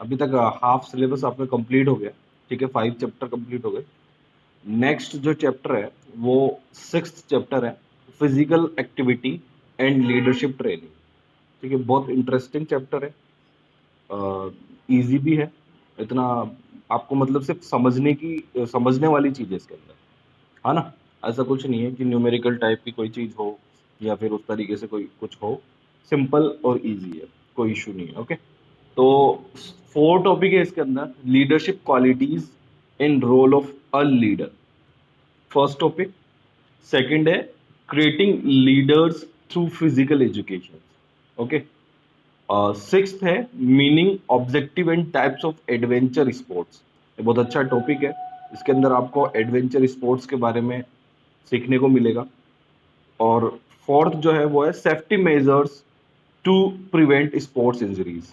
अभी तक half syllabus आपका कंप्लीट हो गया, ठीक है, 5 चैप्टर कंप्लीट हो गए। नेक्स्ट जो चैप्टर है वो 6th चैप्टर है, physical activity and leadership training. ठीक है, बहुत इंटरेस्टिंग चैप्टर है, इजी भी है। इतना आपको मतलब सिर्फ समझने वाली चीज है इसके अंदर, है ना। ऐसा कुछ नहीं है कि न्यूमेरिकल टाइप की कोई चीज हो या फिर उस तरीके से कोई कुछ हो। सिंपल और इजी है, कोई इशू नहीं है। ओके, तो 4 टॉपिक है इसके अंदर, leadership qualities in role of a leader, first topic. Second है creating leaders through physical education. Okay, sixth है meaning objective and types of adventure sports. ये बहुत अच्छा टॉपिक है, इसके अंदर आपको एडवेंचर स्पोर्ट्स के बारे में सीखने को मिलेगा। और फोर्थ जो है वो है safety measures to prevent sports injuries.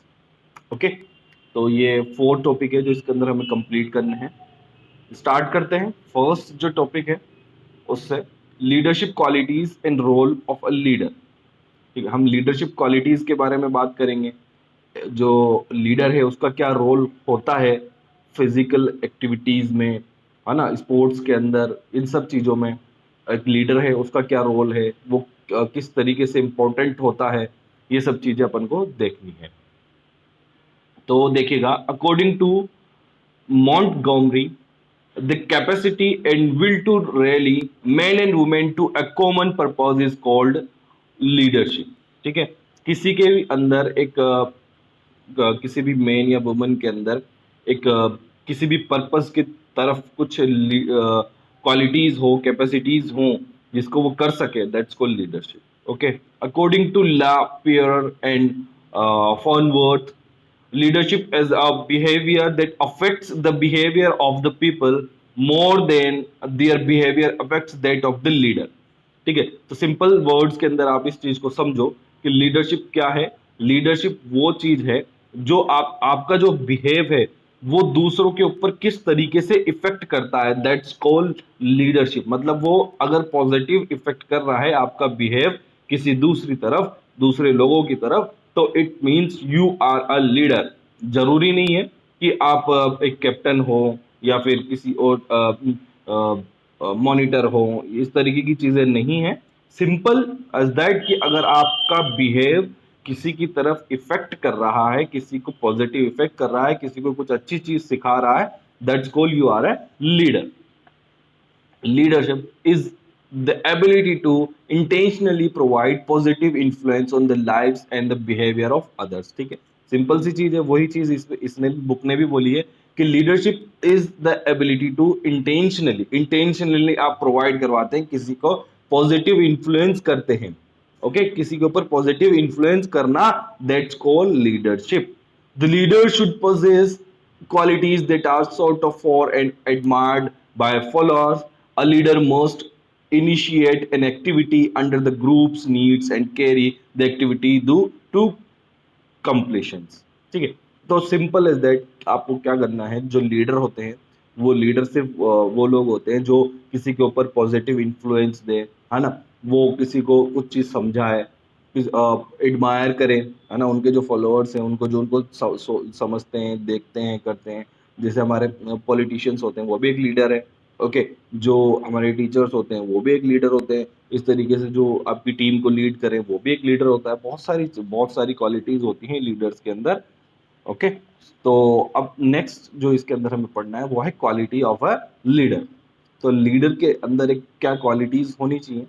Okay, तो ये 4 टॉपिक है जो इसके अंदर हमें कंप्लीट करने हैं। स्टार्ट करते हैं फर्स्ट जो टॉपिक है उससे, leadership qualities and role of a leader. ठीक है, हम लीडरशिप क्वालिटीज के बारे में बात करेंगे। जो लीडर है उसका क्या रोल होता है फिजिकल एक्टिविटीज में, है ना, स्पोर्ट्स के अंदर, इन सब चीजों में एक लीडर है उसका क्या रोल है, वो किस तरीके से इम्पोर्टेंट होता है, ये सब चीजें अपन को देखनी है। तो देखिएगा, according to Montgomery, the capacity and will to rally men and women to a common purpose is called leadership। ठीक है, किसी के भी अंदर एक किसी भी मैन या वुमन के अंदर एक किसी भी पर्पस की तरफ कुछ क्वालिटीज हो, कैपेसिटीज हो जिसको वो कर सके, that's called leadership. Okay, according to LaPiere and Farnsworth, leadership as a behavior that affects the behavior of the people more than their behavior affects that of the leader। ठीक है, तो simple words के अंदर आप इस चीज को समझो कि लीडरशिप क्या है। लीडरशिप वो चीज है जो आपका जो बिहेव है वो दूसरों के ऊपर किस तरीके से इफेक्ट करता है, दैट्स कॉल्ड लीडरशिप। मतलब वो अगर पॉजिटिव इफेक्ट कर रहा है आपका बिहेव किसी दूसरी तरफ, दूसरे लोगों की तरफ, तो it means you are a leader. जरूरी नहीं है कि आप एक कैप्टन हो या फिर किसी और मॉनिटर हो, इस तरीके की चीजें नहीं है। सिंपल एज दैट कि अगर आपका बिहेव किसी की तरफ इफेक्ट कर रहा है, किसी को पॉजिटिव इफेक्ट कर रहा है, किसी को कुछ अच्छी चीज सिखा रहा है, that's call you are a leader. Leadership is the ability to intentionally provide positive influence on the lives and the behavior of others। ठीक है, सिंपल सी चीज है, वही चीज इसने बुक ने भी बोली है कि leadership is the ability to intentionally आप प्रोवाइड करवाते हैं, किसी को पॉजिटिव इन्फ्लुएंस करते हैं। ओके, किसी के ऊपर पॉजिटिव इन्फ्लुएंस करना, that's called leadership. The leader should possess qualities that are sought for and admired by followers. A leader must initiate an activity under the group's needs and carry the activity to completions। ठीक है, तो simple is that आपको क्या करना है, जो leader होते हैं वो लीडर सिर्फ वो लोग होते हैं जो किसी के ऊपर पॉजिटिव इन्फ्लुएंस दे, है ना, वो किसी को कुछ चीज समझाए, एडमायर करें, है ना, उनके जो फॉलोअर्स हैं उनको, जो उनको समझते हैं, देखते हैं, करते हैं। जैसे हमारे पॉलिटिशियंस होते हैं वो भी एक लीडर है। ओके, जो हमारे टीचर्स होते हैं वो भी एक लीडर होते हैं। इस तरीके से जो आपकी टीम को लीड करे वो भी एक लीडर होता है। बहुत सारी क्वालिटीज होती हैं लीडर्स के अंदर। ओके, तो अब नेक्स्ट जो इसके अंदर हमें पढ़ना है वो है क्वालिटी ऑफ अ लीडर। तो लीडर के अंदर एक क्या क्वालिटीज होनी चाहिए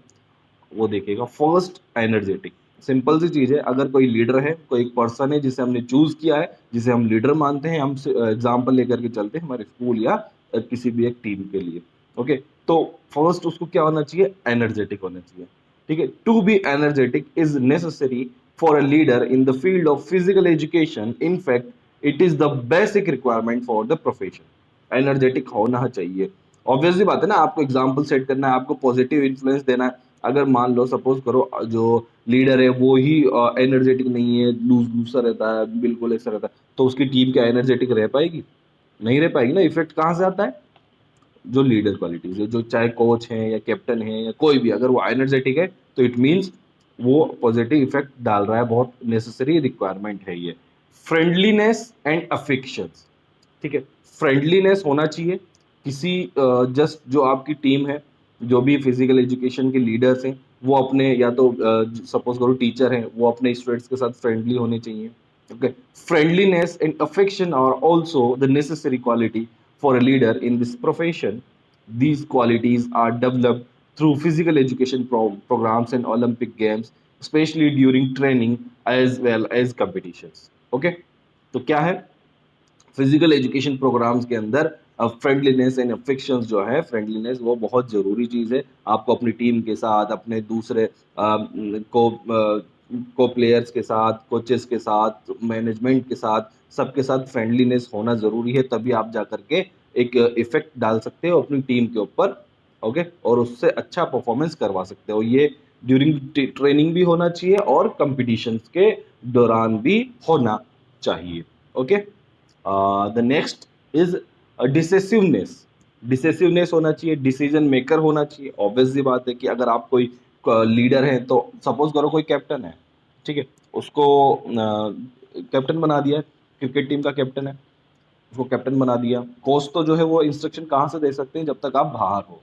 वो देखिएगा। First, energetic. सिंपल सी चीज है, अगर कोई लीडर है, कोई एक पर्सन है जिसे हमने चूज किया है, जिसे हम लीडर मानते हैं, हम एग्जाम्पल लेकर के चलते हैं हमारे स्कूल या किसी भी एक टीम के लिए। ओके, तो फर्स्ट उसको क्या होना चाहिए, एनर्जेटिक होना चाहिए। ठीक है, to be energetic is necessary for a leader in the field of physical education. In fact it is the basic requirement for the profession. Energetic होना चाहिए। ऑब्वियसली बात है ना, आपको एग्जाम्पल सेट करना है, आपको पॉजिटिव इन्फ्लुएंस देना है। अगर मान लो सपोज करो जो लीडर है वो ही एनर्जेटिक नहीं है, लूज लूज सा रहता है, बिल्कुल ऐसा रहता है, तो उसकी टीम क्या एनर्जेटिक रह पाएगी? नहीं रह पाएगी ना। इफेक्ट कहाँ से आता है, जो लीडर क्वालिटीज है, जो चाहे कोच है या कैप्टन है या कोई भी, अगर वो एनर्जेटिक है तो इट मीन्स वो पॉजिटिव इफेक्ट डाल रहा है, बहुत नेसेसरी रिक्वायरमेंट है ये। फ्रेंडलीनेस एंड अफेक्शंस, ठीक है। फ्रेंडलीनेस होना चाहिए किसी जस्ट जो आपकी टीम है, जो भी फिजिकल एजुकेशन के लीडर्स हैं, वो अपने या तो सपोज करो टीचर हैं, वो अपने स्टूडेंट्स के साथ फ्रेंडली होने चाहिए। Okay, friendliness and affection are also the necessary quality for a leader in this profession. These qualities are developed through physical education programs and Olympic Games, especially during training as well as competitions. Okay, तो क्या है physical education programmes के अंदर friendliness and affections जो है, friendliness वो बहुत ज़रूरी चीज़ है। आपको अपनी टीम के साथ, अपने दूसरे को प्लेयर्स के साथ, कोचेस के साथ, मैनेजमेंट के साथ, सबके साथ फ्रेंडलीनेस होना ज़रूरी है, तभी आप जा करके एक इफेक्ट डाल सकते हो अपनी टीम के ऊपर। ओके, और उससे अच्छा परफॉर्मेंस करवा सकते हो। ये ड्यूरिंग ट्रेनिंग भी होना चाहिए और कंपटीशंस के दौरान भी होना चाहिए। Okay, the next is decisiveness. Decisiveness होना चाहिए, डिसीजन मेकर होना चाहिए। ऑब्वियस सी बात है कि अगर आप कोई लीडर हैं, तो सपोज करो कोई कैप्टन है, ठीक है, उसको कैप्टन बना दिया, क्रिकेट टीम का कैप्टन है, उसको कैप्टन बना दिया। कोच तो जो है वो इंस्ट्रक्शन कहाँ से दे सकते हैं, जब तक आप बाहर हो,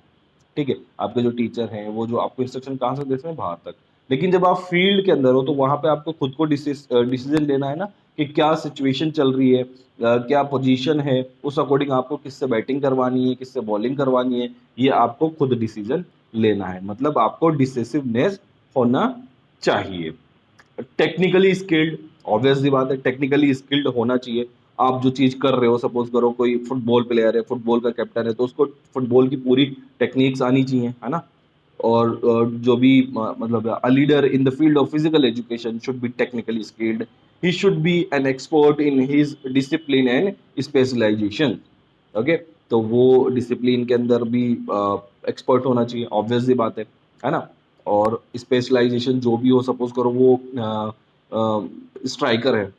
ठीक है। आपके जो टीचर हैं वो जो आपको इंस्ट्रक्शन कहाँ से दे सकते हैं, बाहर तक। लेकिन जब आप फील्ड के अंदर हो, तो वहां पे आपको खुद को डिसीजन लेना है ना, कि क्या सिचुएशन चल रही है, क्या पोजीशन है, उस अकॉर्डिंग आपको किससे बैटिंग करवानी है, किससे बॉलिंग करवानी है, ये आपको खुद डिसीजन लेना है। मतलब आपको डिसेसिवनेस होना चाहिए। टेक्निकली स्किल्ड, ऑब्वियस सी बात है, टेक्निकली स्किल्ड होना चाहिए। आप जो चीज कर रहे हो, सपोज करो कोई फुटबॉल प्लेयर है, फुटबॉल का कैप्टन है, तो उसको फुटबॉल की पूरी टेक्निक्स आनी चाहिए, है ना। और जो भी मतलब a leader in the field of physical education should be technically skilled, he should be an expert in his discipline and specialization. Okay, तो वो डिसिप्लिन के अंदर भी एक्सपर्ट होना चाहिए, ऑब्वियस सी बात है ना। और स्पेशलाइजेशन जो भी हो, सपोज करो वो स्ट्राइकर है,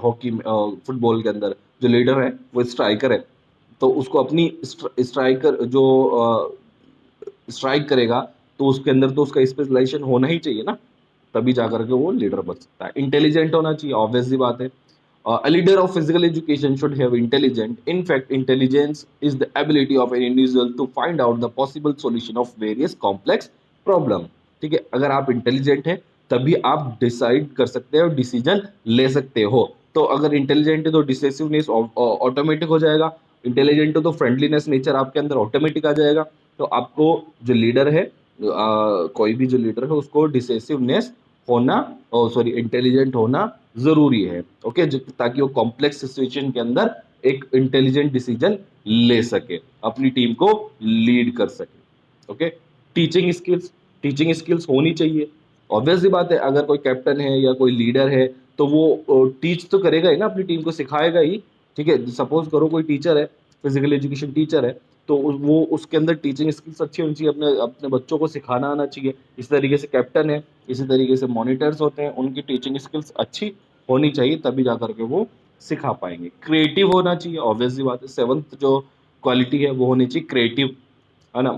हॉकी फुटबॉल के अंदर जो लीडर है वो स्ट्राइकर है, तो उसको अपनी स्ट्राइकर जो स्ट्राइक करेगा, तो उसके अंदर तो उसका स्पेशलाइजेशन होना ही चाहिए ना, तभी जाकर के वो लीडर बन सकता है। इंटेलिजेंट होना चाहिए, ऑब्वियस सी बात है। A leader of physical education should have intelligent. In fact, intelligence is the ability of an individual to find out the possible solution of various complex problem. ठीक है, अगर आप इंटेलिजेंट हैं, तभी आप डिसाइड कर सकते हो, डिसीजन ले सकते हो। तो अगर इंटेलिजेंट है तो डिसेसिवनेस ऑटोमेटिक हो जाएगा, इंटेलिजेंट हो तो फ्रेंडलीनेस नेचर आपके अंदर ऑटोमेटिक आ जाएगा। तो आपको जो लीडर है, कोई भी जो लीडर है, उसको डिसेसिवनेस होना, सॉरी इंटेलिजेंट होना जरूरी है। ओके, ताकि वो कॉम्प्लेक्स सिचुएशन के अंदर एक इंटेलिजेंट डिसीजन ले सके, अपनी टीम को लीड कर सके। Okay, teaching skills, teaching skills होनी चाहिए। ऑब्वियस सी बात है, अगर कोई कैप्टन है या कोई लीडर है, तो वो टीच तो करेगा ही ना, अपनी टीम को सिखाएगा ही। ठीक है, सपोज करो कोई टीचर है, फिजिकल एजुकेशन टीचर है, तो वो उसके अंदर टीचिंग स्किल्स अच्छी होनी चाहिए, अपने अपने बच्चों को सिखाना आना चाहिए। इस तरीके से कैप्टन है, इसी तरीके से मॉनिटर्स होते हैं, उनकी टीचिंग स्किल्स अच्छी होनी चाहिए, तभी जा करके वो सिखा पाएंगे। क्रिएटिव होना चाहिए, ऑब्वियस सी बात है, सेवंथ जो क्वालिटी है वो होनी चाहिए क्रिएटिव, है ना।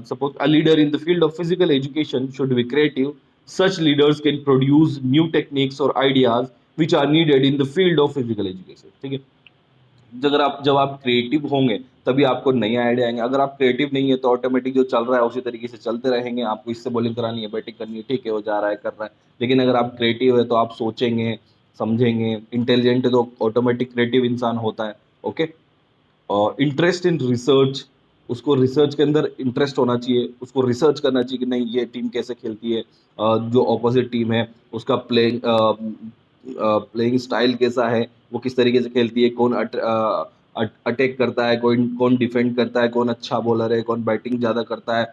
Suppose a leader in the field of physical education should be creative. Such leaders can produce new techniques और ideas which are needed in the field of physical education. ठीक है, जब आप क्रिएटिव होंगे, तभी आपको नए आइडिया आएंगे। अगर आप क्रिएटिव नहीं है, तो ऑटोमेटिक जो चल रहा है उसी तरीके से चलते रहेंगे। आपको इससे बॉलिंग करानी है, बैटिंग करनी है, ठीक है, वो जा रहा है, कर रहा है। लेकिन अगर आप क्रिएटिव है, तो आप सोचेंगे, समझेंगे। इंटेलिजेंट है तो ऑटोमेटिक क्रिएटिव इंसान होता है। ओके, और इंटरेस्ट इन रिसर्च, उसको रिसर्च के अंदर इंटरेस्ट होना चाहिए, उसको रिसर्च करना चाहिए कि नहीं, ये टीम कैसे खेलती है, जो ऑपोजिट टीम है उसका प्लेइंग स्टाइल कैसा है, वो किस तरीके से खेलती है, कौन अटैक करता है, कौन कौन डिफेंड करता है, कौन अच्छा बॉलर है, कौन बैटिंग ज़्यादा करता है,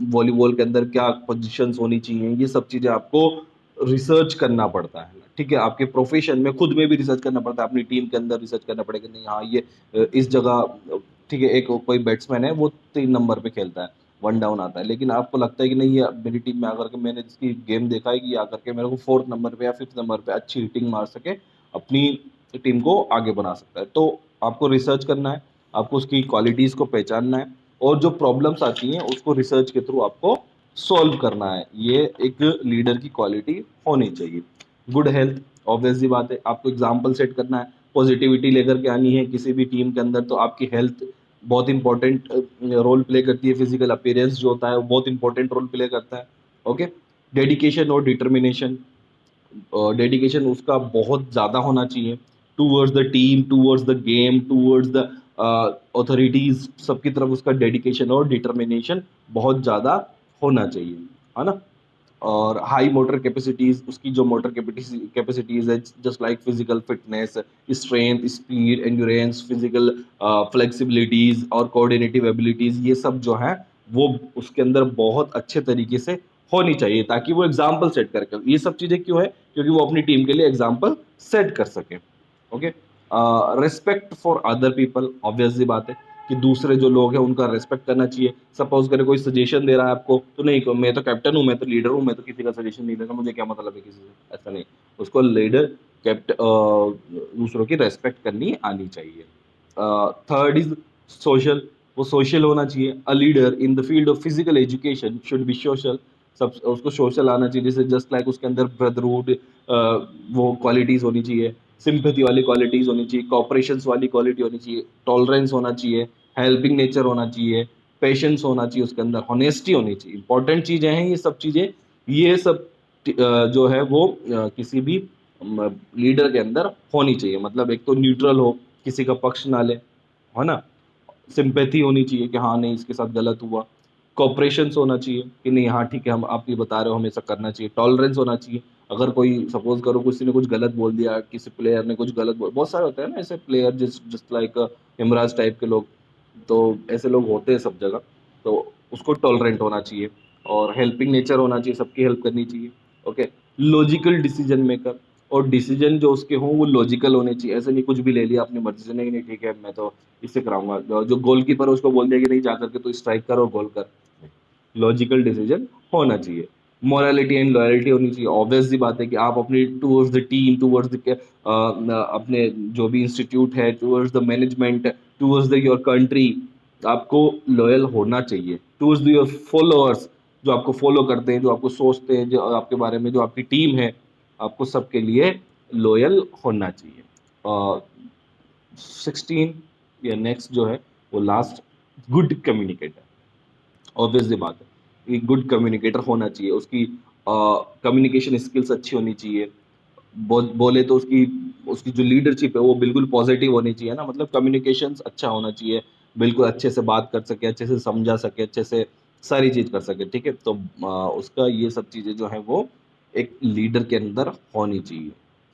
वॉलीबॉल के अंदर क्या पोजीशंस होनी चाहिए, ये सब चीज़ें आपको रिसर्च करना पड़ता है। ठीक है, आपके प्रोफेशन में खुद में भी रिसर्च करना पड़ता है, अपनी टीम के अंदर रिसर्च करना पड़ेगा, नहीं हाँ ये इस जगह, ठीक है, एक कोई बैट्समैन है वो 3 नंबर पे खेलता है, वन डाउन आता है, लेकिन आपको लगता है कि नहीं, ये मेरी टीम में आकर के मैंने इसकी गेम देखा है कि आकर के मेरे को 4th नंबर पे या 5th नंबर पे अच्छी हिटिंग मार सके, अपनी टीम को आगे बना सकता है। तो आपको रिसर्च करना है, आपको उसकी क्वालिटीज़ को पहचानना है, और जो प्रॉब्लम्स आती हैं उसको रिसर्च के थ्रू आपको सॉल्व करना है। ये एक लीडर की क्वालिटी होनी चाहिए। गुड हेल्थ, ऑब्वियस सी बात है, आपको एग्जाम्पल सेट करना है, पॉजिटिविटी लेकर के आनी है किसी भी टीम के अंदर, तो आपकी हेल्थ बहुत इंपॉर्टेंट रोल प्ले करती है, फिजिकल अपीयरेंस जो होता है वो बहुत इंपॉर्टेंट रोल प्ले करता है। ओके, डेडिकेशन और डिटर्मिनेशन, डेडिकेशन उसका बहुत ज़्यादा होना चाहिए towards the team, towards the game, towards the authorities, सबकी तरफ उसका डेडिकेशन और डिटर्मिनेशन बहुत ज़्यादा होना चाहिए, है ना। और हाई मोटर कैपेसिटीज, उसकी जो मोटर कैपेसिटीज है, just like physical fitness, strength, speed, endurance, physical flexibilities और कोऑर्डिनेटिव एबिलिटीज, ये सब जो है वो उसके अंदर बहुत अच्छे तरीके से होनी चाहिए, ताकि वो एग्जाम्पल सेट करके, ये सब चीज़ें क्यों है, क्योंकि वो अपनी टीम के लिए एग्जाम्पल सेट कर सके। Okay, respect for other people, obvious सी बात है कि दूसरे जो लोग हैं उनका रिस्पेक्ट करना चाहिए। सपोज करे कोई सजेशन दे रहा है आपको, तो नहीं, मैं तो कैप्टन हूँ, मैं तो लीडर हूँ, मैं तो किसी का सजेशन नहीं लेता, मुझे क्या मतलब है किसी से, ऐसा नहीं। उसको लीडर, दूसरों की रेस्पेक्ट करनी आनी चाहिए। थर्ड इज सोशल, वो सोशल होना चाहिए। अ leader in the field of physical education should B social, सब उसको सोशल आना चाहिए, जैसे जस्ट लाइक उसके अंदर ब्रदरहुड, वो क्वालिटीज होनी चाहिए, सिंपैथी वाली क्वालिटीज होनी चाहिए, कॉपरेशन वाली क्वालिटी होनी चाहिए, टॉलरेंस होना चाहिए, हेल्पिंग नेचर होना चाहिए, पेशेंस होना चाहिए, उसके अंदर ऑनेस्टी होनी चाहिए। इंपॉर्टेंट चीजें हैं ये सब चीजें, ये सब जो है वो किसी भी लीडर के अंदर होनी चाहिए। मतलब एक तो न्यूट्रल हो, किसी का पक्ष ना ले, है ना। सिंपैथी होनी चाहिए कि हाँ नहीं इसके साथ गलत हुआ, कोऑपरेशन होना चाहिए कि नहीं हाँ ठीक है, हम आप ये बता रहे हो हमें ऐसा करना चाहिए, टॉलरेंस होना चाहिए। अगर कोई सपोज करो किसी ने कुछ गलत बोल दिया, किसी प्लेयर ने कुछ गलत बोल, बहुत सारे होते हैं ना ऐसे प्लेयर, जस्ट लाइक इमराज टाइप के लोग, तो ऐसे लोग होते हैं सब जगह, तो उसको टॉलरेंट होना चाहिए। और हेल्पिंग नेचर होना चाहिए, सबकी हेल्प करनी चाहिए। ओके, लॉजिकल डिसीजन मेकर, और डिसीजन जो उसके हों वो लॉजिकल होने चाहिए, ऐसे नहीं कुछ भी ले लिया अपनी मर्जी से, नहीं नहीं ठीक है मैं तो इससे कराऊंगा, जो गोलकीपर है उसको बोल दिया कि नहीं जा करके तो स्ट्राइक कर और गोल कर, लॉजिकल डिसीजन होना चाहिए। मोरालिटी एंड लॉयल्टी होनी चाहिए, ऑब्वियस सी बात है कि आप अपनी towards the team, towards the अपने जो भी इंस्टीट्यूट है, towards the management, towards the your country, आपको लॉयल होना चाहिए। टूवर्ड्स द योर फॉलोअर्स, जो आपको फॉलो करते हैं, जो आपको सोचते हैं, जो आपके बारे में, जो आपकी टीम है, आपको सबके लिए लॉयल होना चाहिए। 16 या नेक्स्ट जो है वो लास्ट, गुड कम्युनिकेटर, ऑब्वियस सी बात है, एक गुड कम्युनिकेटर होना चाहिए, उसकी कम्युनिकेशन स्किल्स अच्छी होनी चाहिए। बोले तो उसकी उसकी जो लीडरशिप है वो बिल्कुल पॉजिटिव होनी चाहिए ना, मतलब कम्युनिकेशन अच्छा होना चाहिए, बिल्कुल अच्छे से बात कर सके, अच्छे से समझा सके, अच्छे से सारी चीज कर सके, ठीक है। तो उसका ये सब चीजें जो है वो एक लीडर के अंदर होनी चाहिए,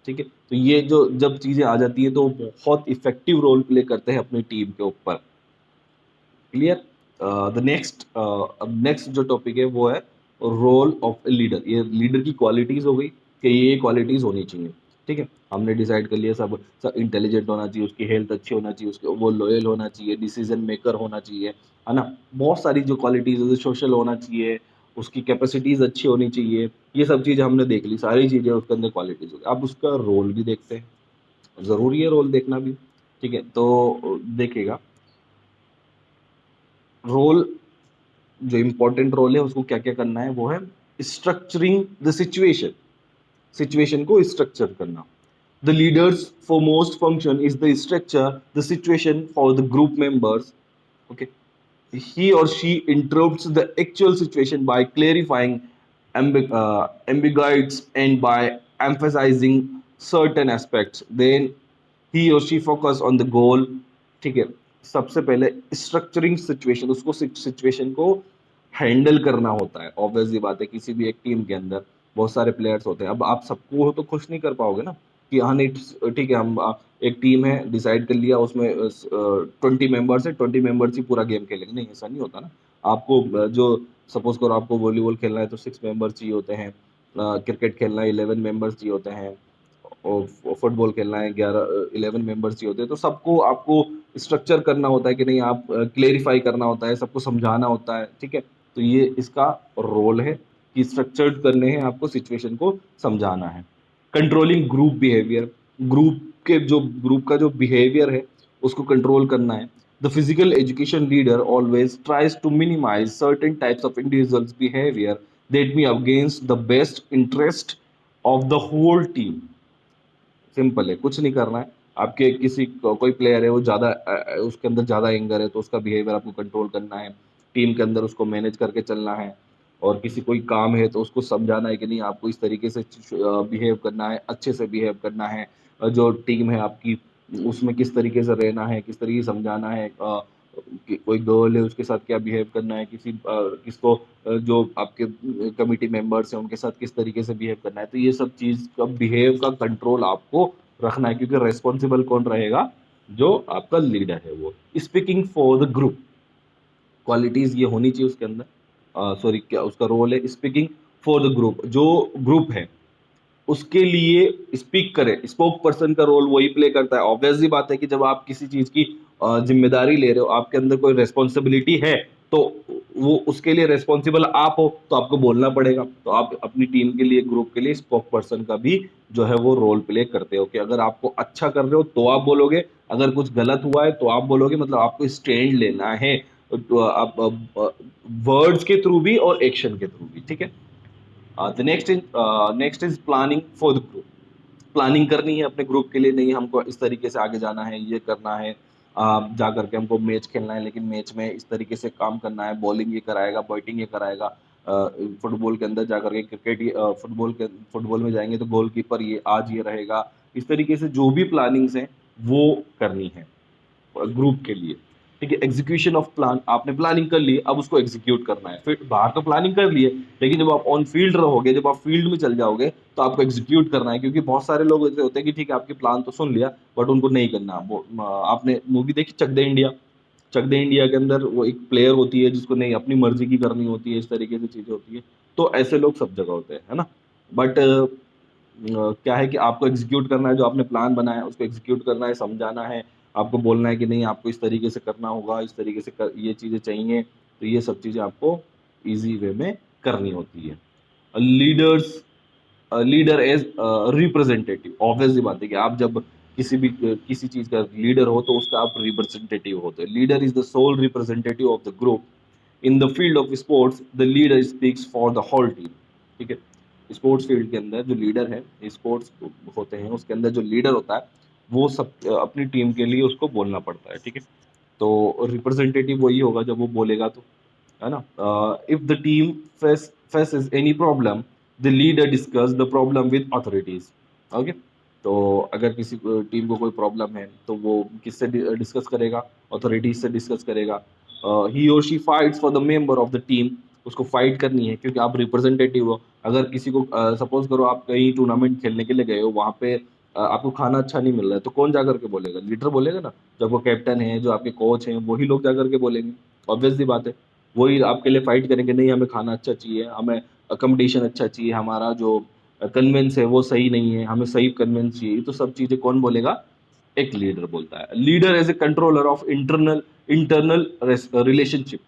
ठीक है। तो ये जो जब चीजें आ जाती है तो बहुत इफेक्टिव रोल प्ले करते हैं अपनी टीम के ऊपर। क्लियर। द नेक्स्ट, अब नेक्स्ट जो टॉपिक है वो है रोल ऑफ ए लीडर। ये लीडर की क्वालिटीज हो गई कि ये क्वालिटीज होनी चाहिए, ठीक है। हमने डिसाइड कर लिया, सब इंटेलिजेंट होना चाहिए, उसकी हेल्थ अच्छी होना चाहिए, उसके वो लॉयल होना चाहिए, डिसीजन मेकर होना चाहिए, है ना। बहुत सारी जो क्वालिटीज है, सोशल होना चाहिए, उसकी कैपेसिटीज अच्छी होनी चाहिए, ये सब चीज़ें हमने देख ली, सारी चीज़ें उसके अंदर क्वालिटीज हो गई। अब उसका रोल भी देखते हैं, ज़रूरी है रोल देखना भी, ठीक है। तो देखिएगा, रोल, जो इम्पोर्टेंट रोल है उसको क्या क्या करना है, वो है स्ट्रक्चरिंग द सिचुएशन, सिचुएशन को स्ट्रक्चर करना। The leaders for most function is the structure the situation for the group members. Okay, he or she interrupts the actual situation by clarifying ambiguities and by emphasizing certain aspects. Then he or she focus on the goal, ठीक है। सबसे पहले structuring situation, उसको situation को handle करना होता है। Obvious ये बात है, किसी भी एक टीम के अंदर बहुत सारे प्लेयर्स होते हैं, अब आप सबको तो खुश नहीं कर पाओगे ना, कि हाँ नहीं ठीक है, हम एक टीम है, डिसाइड कर लिया उसमें 20 मेंबर्स है, 20 मेंबर्स ही पूरा गेम खेलेंगे, नहीं ऐसा नहीं होता ना। आपको जो सपोज करो आपको वॉलीबॉल खेलना है तो 6 मेंबर्स चाहिए होते हैं, क्रिकेट खेलना है 11 मेंबर्स चाहिए होते हैं, और फुटबॉल खेलना है 11 मेंबर्स चाहिए होते हैं। तो सबको आपको स्ट्रक्चर करना होता है कि नहीं, आप क्लेरिफाई करना होता है, सबको समझाना होता है, ठीक है। तो ये इसका रोल है कि स्ट्रक्चर्ड करने हैं, आपको सिचुएशन को समझाना है। कंट्रोलिंग ग्रुप बिहेवियर, ग्रुप के जो ग्रुप का जो बिहेवियर है उसको कंट्रोल करना है। The physical education leader always tries to minimize certain types of individuals behaviour that be against the best interest of the whole team. Simple है, कुछ नहीं करना है। आपके कोई प्लेयर है वो ज़्यादा उसके अंदर ज़्यादा एंगर है, तो उसका बिहेवियर आपको कंट्रोल करना है, टीम के अंदर उसको मैनेज करके चलना है। और किसी कोई काम है तो उसको समझाना है कि नहीं आपको इस तरीके से बिहेव करना है, अच्छे से बिहेव करना है। जो टीम है आपकी उसमें किस तरीके से रहना है, किस तरीके से समझाना है, कि कोई गर्ल है उसके साथ क्या बिहेव करना है, किसको जो आपके कमिटी मेंबर्स हैं उनके साथ किस तरीके से बिहेव करना है। तो ये सब चीज़ का बिहेव का कंट्रोल आपको रखना है, क्योंकि रिस्पॉन्सिबल कौन रहेगा? जो आपका लीडर है वो। Speaking for the group, qualities ये होनी चाहिए उसके अंदर। सॉरी, क्या उसका रोल है? स्पीकिंग फॉर द ग्रुप, जो ग्रुप है उसके लिए स्पीक करे। स्पोक पर्सन का रोल वही प्ले करता है। ऑब्वियस सी बात है कि जब आप किसी चीज़ की ज़िम्मेदारी ले रहे हो, आपके अंदर कोई रिस्पॉन्सिबिलिटी है, तो वो उसके लिए रिस्पॉन्सिबल आप हो, तो आपको बोलना पड़ेगा। तो आप अपनी टीम के लिए, ग्रुप के लिए स्पोक पर्सन का भी जो है वो रोल प्ले करते हो, कि अगर आपको अच्छा कर रहे हो तो आप बोलोगे, अगर कुछ गलत हुआ है तो आप बोलोगे। मतलब आपको स्टैंड लेना है, तो आप वर्ड्स के थ्रू भी और एक्शन के थ्रू भी, ठीक है? The next is planning for the group. Planning करनी है अपने ग्रुप के लिए, नहीं हमको इस तरीके से आगे जाना है, ये करना है, जा करके हमको मैच खेलना है, लेकिन मैच में इस तरीके से काम करना है, बॉलिंग ये कराएगा, बैटिंग ये कराएगा। फुटबॉल के अंदर जा करके फुटबॉल में जाएंगे तो गोलकीपर ये आज ये रहेगा। इस तरीके से जो भी प्लानिंग्स हैं वो करनी है ग्रुप के लिए, ठीक है? एग्जीक्यूशन ऑफ प्लान, आपने प्लानिंग कर ली, अब उसको एग्जीक्यूट करना है। फिर बाहर तो प्लानिंग कर लिए, लेकिन जब आप ऑन फील्ड रहोगे, जब आप फील्ड में चल जाओगे, तो आपको एग्जीक्यूट करना है। क्योंकि बहुत सारे लोग ऐसे होते हैं कि ठीक है आपकी प्लान तो सुन लिया, बट उनको नहीं करना। आपने मूवी देखी चक दे इंडिया? चक दे इंडिया के अंदर वो एक प्लेयर होती है जिसको नहीं अपनी मर्जी की करनी होती है, इस तरीके से चीजें होती है। तो ऐसे लोग सब जगह होते हैं, है ना? बट क्या है कि आपको एग्जीक्यूट करना है, जो आपने प्लान बनाया है उसको एग्जीक्यूट करना है, समझाना है, आपको बोलना है कि नहीं आपको इस तरीके से करना होगा, इस तरीके से ये चीज़ें चाहिए। तो ये सब चीज़ें आपको ईजी वे में करनी होती है। Leaders leader as representative, obvious सी बात है कि आप जब किसी चीज़ का लीडर हो तो उसका आप रिप्रेजेंटेटिव होते हैं। Leader is the sole representative of the group. In the field of sports the leader speaks for the whole team, ठीक है? स्पोर्ट्स फील्ड के अंदर जो लीडर है, स्पोर्ट्स होते हैं उसके अंदर जो लीडर होता है वो सब अपनी टीम के लिए उसको बोलना पड़ता है, ठीक है? तो रिप्रेजेंटेटिव वही होगा जब वो बोलेगा तो, है ना? If the team faces any problem, the leader discuss the problem with authorities. Okay, तो अगर किसी टीम को कोई प्रॉब्लम है तो वो किससे डिस्कस करेगा? अथॉरिटीज से डिस्कस करेगा। ही और she fights for the member of the team, उसको फाइट करनी है क्योंकि आप रिप्रेजेंटेटिव हो। अगर किसी को सपोज करो आप कहीं टूर्नामेंट खेलने के लिए गए हो, वहाँ पे आपको खाना अच्छा नहीं मिल रहा है, तो कौन जा करके बोलेगा? लीडर बोलेगा ना। जब वो कैप्टन है, जो आपके कोच हैं, वही लोग जा करके बोलेंगे। ऑब्वियस सी बात है, वही आपके लिए फाइट करेंगे, नहीं हमें खाना अच्छा चाहिए, हमें अकोमोडेशन अच्छा चाहिए, हमारा जो कन्वेंस है वो सही नहीं है, हमें सही कन्वेंस चाहिए। तो सब चीजें कौन बोलेगा? एक लीडर बोलता है। Leader as a controller of internal relationship,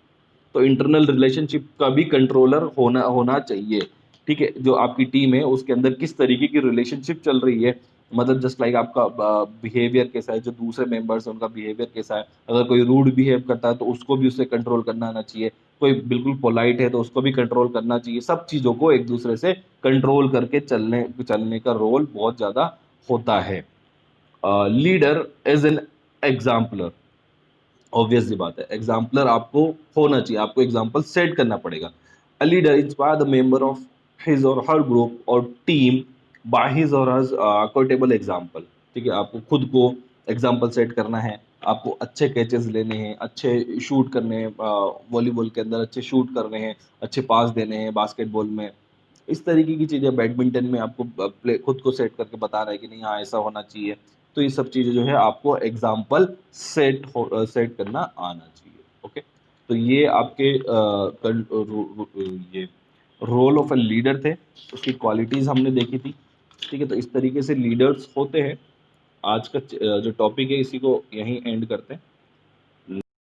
तो इंटरनल रिलेशनशिप का भी कंट्रोलर होना होना चाहिए, ठीक है? जो आपकी टीम है उसके अंदर किस तरीके की रिलेशनशिप चल रही है, मतलब जस्ट लाइक आपका बिहेवियर कैसा है, जो दूसरे मेंबर्स हैं उनका बिहेवियर कैसा है। अगर कोई रूड बिहेव करता है तो उसको भी उससे कंट्रोल करना आना चाहिए। कोई बिल्कुल पोलाइट है तो उसको भी कंट्रोल करना चाहिए। सब चीज़ों को एक दूसरे से कंट्रोल करके चलने चलने का रोल बहुत ज़्यादा होता है। Leader as an exemplar, obvious सी बात है, एग्जाम्पलर आपको होना चाहिए, आपको एग्जाम्पल सेट करना पड़ेगा। A leader inspire the member of his और हर ग्रुप और टीम बाय हिज और हर कोटेबल एग्जाम्पल, ठीक है? आपको खुद को एग्जाम्पल सेट करना है, आपको अच्छे कैचेस लेने हैं, अच्छे शूट करने हैं, वॉलीबॉल के अंदर अच्छे शूट करने हैं, अच्छे पास देने हैं, बास्केटबॉल में इस तरीके की चीज़ें, बैडमिंटन में आपको प्ले खुद को सेट करके बताना है कि नहीं हाँ ऐसा होना चाहिए। तो ये सब चीज़ें जो है आपको एग्जाम्पल सेट करना आना चाहिए। ओके, तो ये आपके ये रोल ऑफ ए लीडर थे, उसकी क्वालिटीज़ हमने देखी थी, ठीक है? तो इस तरीके से लीडर्स होते हैं। आज का जो टॉपिक है इसी को यहीं एंड करते हैं।